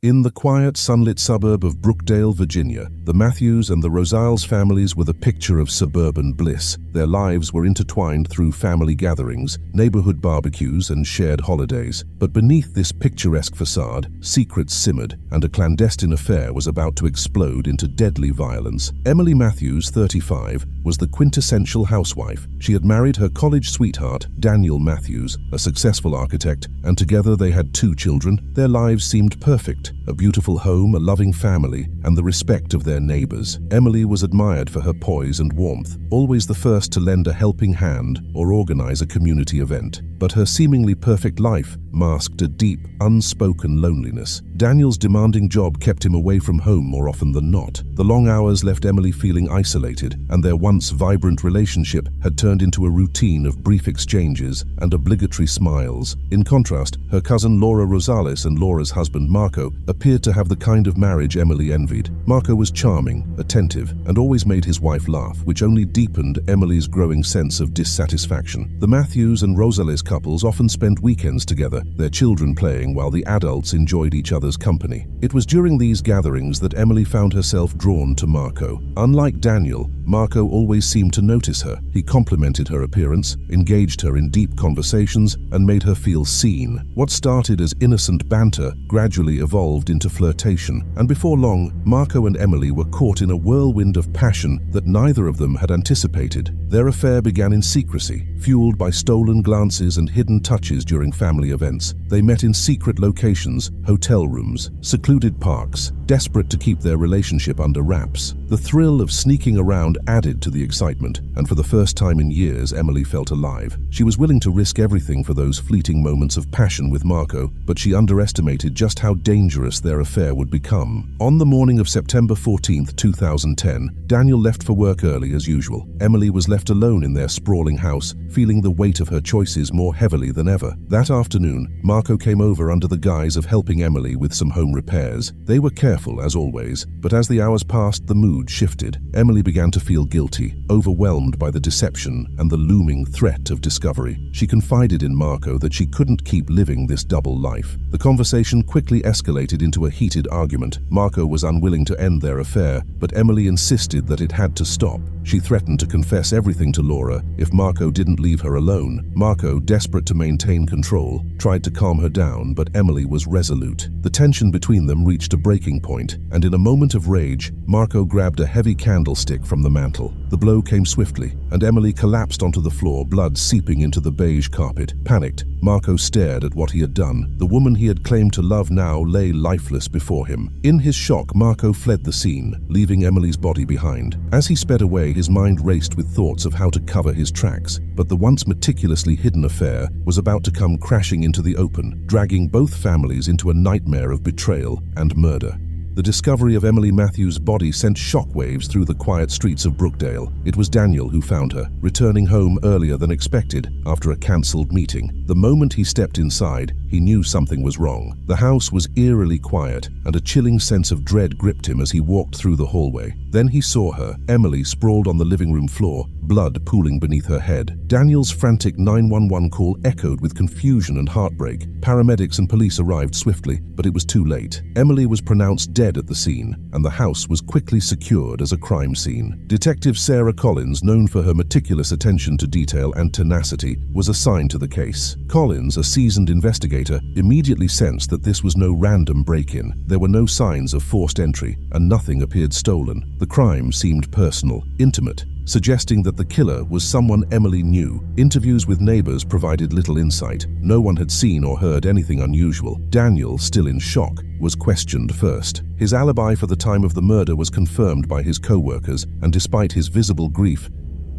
In the quiet, sunlit suburb of Brookdale, Virginia, the Matthews and the Rosales families were the picture of suburban bliss. Their lives were intertwined through family gatherings, neighborhood barbecues, and shared holidays. But beneath this picturesque facade, secrets simmered, and a clandestine affair was about to explode into deadly violence. Emily Matthews, 35, was the quintessential housewife. She had married her college sweetheart, Daniel Matthews, a successful architect, and together they had 2 children. Their lives seemed perfect. A beautiful home, a loving family, and the respect of their neighbors. Emily was admired for her poise and warmth, always the first to lend a helping hand or organize a community event. But her seemingly perfect life masked a deep, unspoken loneliness. Daniel's demanding job kept him away from home more often than not. The long hours left Emily feeling isolated, and their once vibrant relationship had turned into a routine of brief exchanges and obligatory smiles. In contrast, her cousin Laura Rosales and Laura's husband Marco appeared to have the kind of marriage Emily envied. Marco was charming, attentive, and always made his wife laugh, which only deepened Emily's growing sense of dissatisfaction. The Matthews and Rosales couples often spent weekends together, their children playing while the adults enjoyed each other's company. It was during these gatherings that Emily found herself drawn to Marco. Unlike Daniel, Marco always seemed to notice her. He complimented her appearance, engaged her in deep conversations, and made her feel seen. What started as innocent banter gradually evolved into flirtation, and before long, Marco and Emily were caught in a whirlwind of passion that neither of them had anticipated. Their affair began in secrecy, fueled by stolen glances and hidden touches during family events. They met in secret locations, hotel rooms, secluded parks, desperate to keep their relationship under wraps. The thrill of sneaking around added to the excitement, and for the first time in years, Emily felt alive. She was willing to risk everything for those fleeting moments of passion with Marco, but she underestimated just how dangerous their affair would become. On the morning of September 14, 2010, Daniel left for work early as usual. Emily was left alone in their sprawling house, feeling the weight of her choices more heavily than ever. That afternoon, Marco came over under the guise of helping Emily with some home repairs. They were careful, as always, but as the hours passed, the mood shifted. Emily began to feel guilty, overwhelmed by the deception and the looming threat of discovery. She confided in Marco that she couldn't keep living this double life. The conversation quickly escalated into a heated argument. Marco was unwilling to end their affair, but Emily insisted that it had to stop. She threatened to confess everything to Laura if Marco didn't leave her alone. Marco, desperate to maintain control, tried to calm her down, but Emily was resolute. The tension between them reached a breaking point, and in a moment of rage, Marco grabbed a heavy candlestick from the mantel. The blow came swiftly, and Emily collapsed onto the floor, blood seeping into the beige carpet. Panicked, Marco stared at what he had done. The woman he had claimed to love now lay lifeless before him. In his shock, Marco fled the scene, leaving Emily's body behind. As he sped away, his mind raced with thoughts of how to cover his tracks, but the once meticulously hidden affair was about to come crashing into the open, dragging both families into a nightmare of betrayal and murder. The discovery of Emily Matthews' body sent shockwaves through the quiet streets of Brookdale. It was Daniel who found her, returning home earlier than expected after a cancelled meeting. The moment he stepped inside, he knew something was wrong. The house was eerily quiet, and a chilling sense of dread gripped him as he walked through the hallway. Then he saw her, Emily, sprawled on the living room floor, blood pooling beneath her head. Daniel's frantic 911 call echoed with confusion and heartbreak. Paramedics and police arrived swiftly, but it was too late. Emily was pronounced dead at the scene, and the house was quickly secured as a crime scene. Detective Sarah Collins, known for her meticulous attention to detail and tenacity, was assigned to the case. Collins, a seasoned investigator, immediately sensed that this was no random break-in. There were no signs of forced entry, and nothing appeared stolen. The crime seemed personal, intimate, suggesting that the killer was someone Emily knew. Interviews with neighbors provided little insight. No one had seen or heard anything unusual. Daniel, still in shock, was questioned first. His alibi for the time of the murder was confirmed by his co-workers, and despite his visible grief,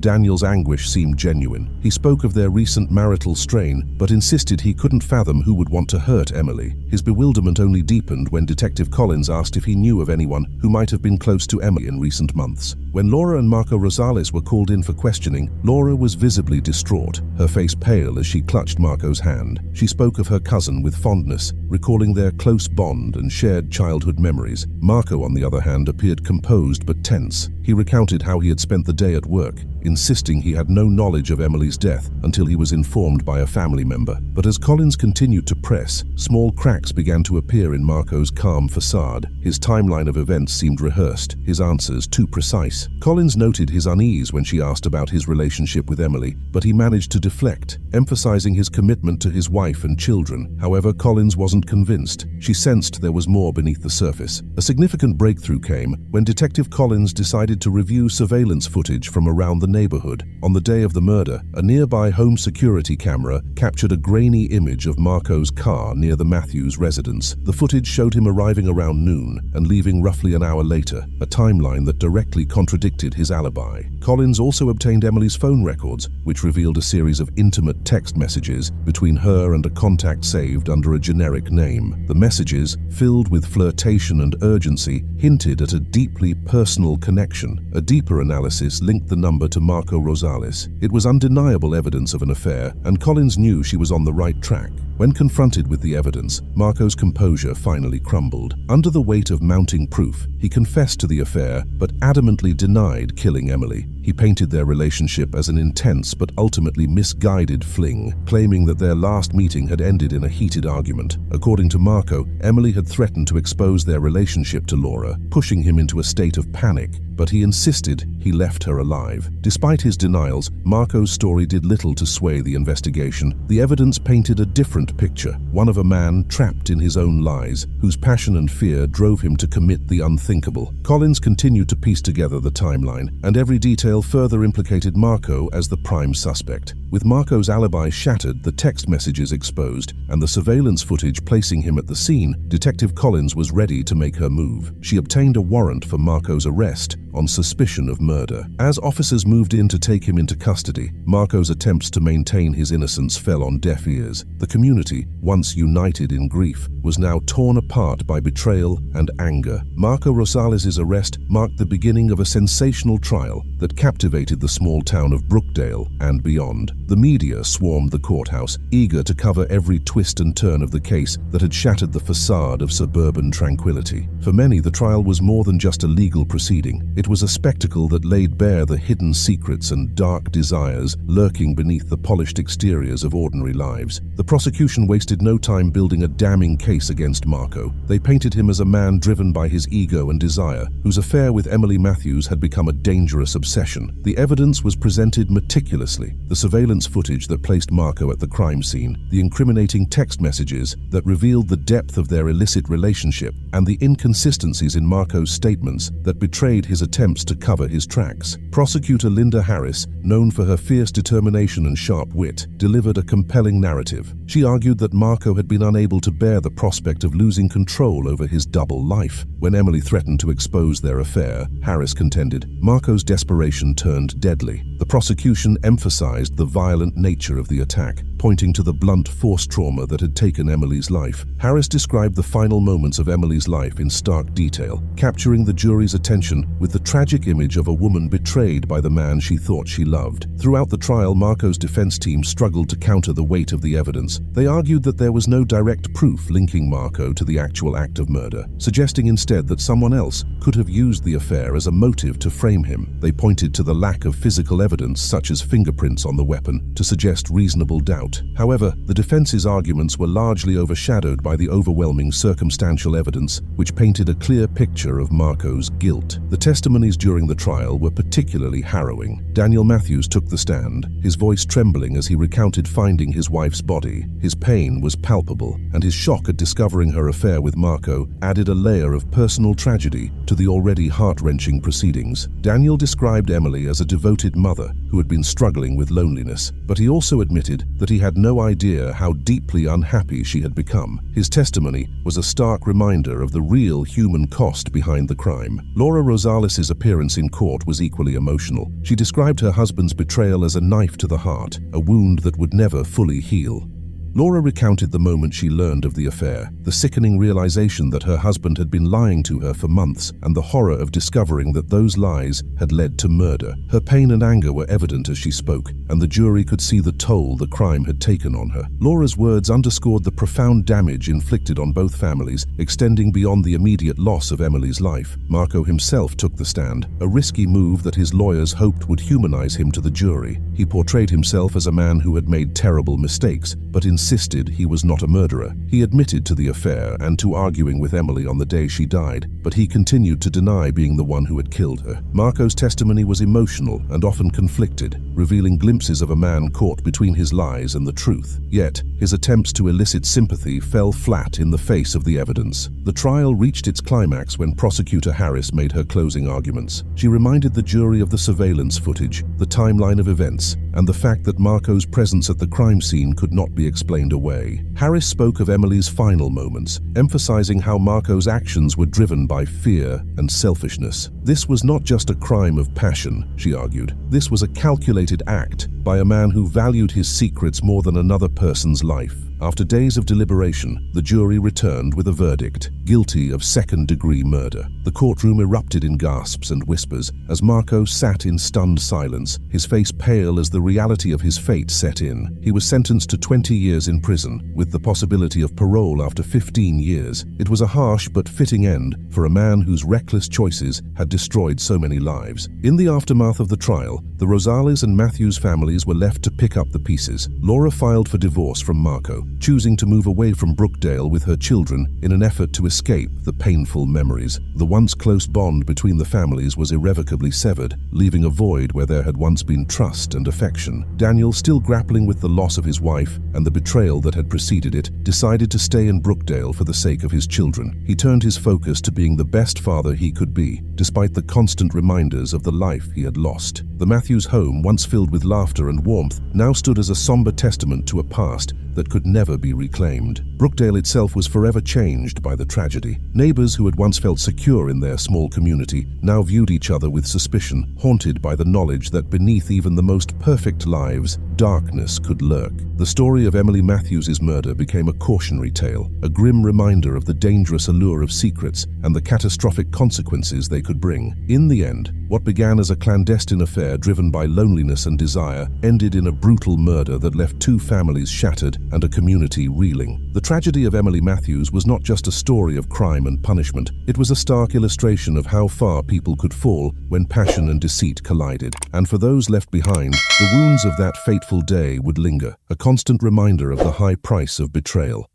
Daniel's anguish seemed genuine. He spoke of their recent marital strain, but insisted he couldn't fathom who would want to hurt Emily. His bewilderment only deepened when Detective Collins asked if he knew of anyone who might have been close to Emily in recent months. When Laura and Marco Rosales were called in for questioning, Laura was visibly distraught, her face pale as she clutched Marco's hand. She spoke of her cousin with fondness, recalling their close bond and shared childhood memories. Marco, on the other hand, appeared composed but tense. He recounted how he had spent the day at work, insisting he had no knowledge of Emily's death until he was informed by a family member. But as Collins continued to press, small cracks began to appear in Marco's calm facade. His timeline of events seemed rehearsed, his answers too precise. Collins noted his unease when she asked about his relationship with Emily, but he managed to deflect, emphasizing his commitment to his wife and children. However, Collins wasn't convinced. She sensed there was more beneath the surface. A significant breakthrough came when Detective Collins decided to review surveillance footage from around the neighborhood. On the day of the murder, a nearby home security camera captured a grainy image of Marco's car near the Matthews residence. The footage showed him arriving around noon and leaving roughly an hour later, a timeline that directly contradicted his alibi. Collins also obtained Emily's phone records, which revealed a series of intimate text messages between her and a contact saved under a generic name. The messages, filled with flirtation and urgency, hinted at a deeply personal connection. A deeper analysis linked the number to Marco Rosales. It was undeniable evidence of an affair, and Collins knew she was on the right track. When confronted with the evidence, Marco's composure finally crumbled. Under the weight of mounting proof, he confessed to the affair but adamantly denied killing Emily. He painted their relationship as an intense but ultimately misguided fling, claiming that their last meeting had ended in a heated argument. According to Marco, Emily had threatened to expose their relationship to Laura, pushing him into a state of panic, but he insisted he left her alive. Despite his denials, Marco's story did little to sway the investigation. The evidence painted a different picture, one of a man trapped in his own lies, whose passion and fear drove him to commit the unthinkable. Collins continued to piece together the timeline, and every detail further implicated Marco as the prime suspect. With Marco's alibi shattered, the text messages exposed, and the surveillance footage placing him at the scene, Detective Collins was ready to make her move. She obtained a warrant for Marco's arrest on suspicion of murder. As officers moved in to take him into custody, Marco's attempts to maintain his innocence fell on deaf ears. The community, once united in grief, was now torn apart by betrayal and anger. Marco Rosales' arrest marked the beginning of a sensational trial that captivated the small town of Brookdale and beyond. The media swarmed the courthouse, eager to cover every twist and turn of the case that had shattered the facade of suburban tranquility. For many, the trial was more than just a legal proceeding. It was a spectacle that laid bare the hidden secrets and dark desires lurking beneath the polished exteriors of ordinary lives. The prosecution wasted no time building a damning case against Marco. They painted him as a man driven by his ego and desire, whose affair with Emily Matthews had become a dangerous obsession. The evidence was presented meticulously. The surveillance footage that placed Marco at the crime scene, the incriminating text messages that revealed the depth of their illicit relationship, and the inconsistencies in Marco's statements that betrayed his attempts to cover his tracks. Prosecutor Linda Harris, known for her fierce determination and sharp wit, delivered a compelling narrative. She argued that Marco had been unable to bear the prospect of losing control over his double life. When Emily threatened to expose their affair, Harris contended, Marco's desperation turned deadly. The prosecution emphasized the violent nature of the attack, pointing to the blunt force trauma that had taken Emily's life. Harris described the final moments of Emily's life in stark detail, capturing the jury's attention with the tragic image of a woman betrayed by the man she thought she loved. Throughout the trial, Marco's defense team struggled to counter the weight of the evidence. They argued that there was no direct proof linking Marco to the actual act of murder, suggesting instead that someone else could have used the affair as a motive to frame him. They pointed to the lack of physical evidence, such as fingerprints on the weapon, to suggest reasonable doubt. However, the defense's arguments were largely overshadowed by the overwhelming circumstantial evidence, which painted a clear picture of Marco's guilt. The testimonies during the trial were particularly harrowing. Daniel Matthews took the stand, his voice trembling as he recounted finding his wife's body. His pain was palpable, and his shock at discovering her affair with Marco added a layer of personal tragedy to the already heart-wrenching proceedings. Daniel described Emily as a devoted mother who had been struggling with loneliness, but he also admitted that he had no idea how deeply unhappy she had become. His testimony was a stark reminder of the real human cost behind the crime. Laura Rosales' appearance in court was equally emotional. She described her husband's betrayal as a knife to the heart, a wound that would never fully heal. Laura recounted the moment she learned of the affair, the sickening realization that her husband had been lying to her for months, and the horror of discovering that those lies had led to murder. Her pain and anger were evident as she spoke, and the jury could see the toll the crime had taken on her. Laura's words underscored the profound damage inflicted on both families, extending beyond the immediate loss of Emily's life. Marco himself took the stand, a risky move that his lawyers hoped would humanize him to the jury. He portrayed himself as a man who had made terrible mistakes, but insisted he was not a murderer. He admitted to the affair and to arguing with Emily on the day she died, but he continued to deny being the one who had killed her. Marco's testimony was emotional and often conflicted, revealing glimpses of a man caught between his lies and the truth. Yet, his attempts to elicit sympathy fell flat in the face of the evidence. The trial reached its climax when Prosecutor Harris made her closing arguments. She reminded the jury of the surveillance footage, the timeline of events, and the fact that Marco's presence at the crime scene could not be explained away. Harris spoke of Emily's final moments, emphasizing how Marco's actions were driven by fear and selfishness. This was not just a crime of passion, she argued. This was a calculated act by a man who valued his secrets more than another person's life. After days of deliberation, the jury returned with a verdict, guilty of second-degree murder. The courtroom erupted in gasps and whispers as Marco sat in stunned silence, his face pale as the reality of his fate set in. He was sentenced to 20 years in prison, with the possibility of parole after 15 years. It was a harsh but fitting end for a man whose reckless choices had destroyed so many lives. In the aftermath of the trial, the Rosales and Matthews families were left to pick up the pieces. Laura filed for divorce from Marco, choosing to move away from Brookdale with her children in an effort to escape the painful memories. The once close bond between the families was irrevocably severed, leaving a void where there had once been trust and affection. Daniel, still grappling with the loss of his wife and the betrayal that had preceded it, decided to stay in Brookdale for the sake of his children. He turned his focus to being the best father he could be, despite the constant reminders of the life he had lost. The Matthews home, once filled with laughter and warmth, now stood as a somber testament to a past that could never be reclaimed. Brookdale itself was forever changed by the tragedy. Neighbors who had once felt secure in their small community now viewed each other with suspicion, haunted by the knowledge that beneath even the most perfect lives, darkness could lurk. The story of Emily Matthews' murder became a cautionary tale, a grim reminder of the dangerous allure of secrets and the catastrophic consequences they could bring. In the end, what began as a clandestine affair driven by loneliness and desire ended in a brutal murder that left two families shattered and a community reeling. The tragedy of Emily Matthews was not just a story of crime and punishment. It was a stark illustration of how far people could fall when passion and deceit collided. And for those left behind, the wounds of that fateful day would linger, a constant reminder of the high price of betrayal.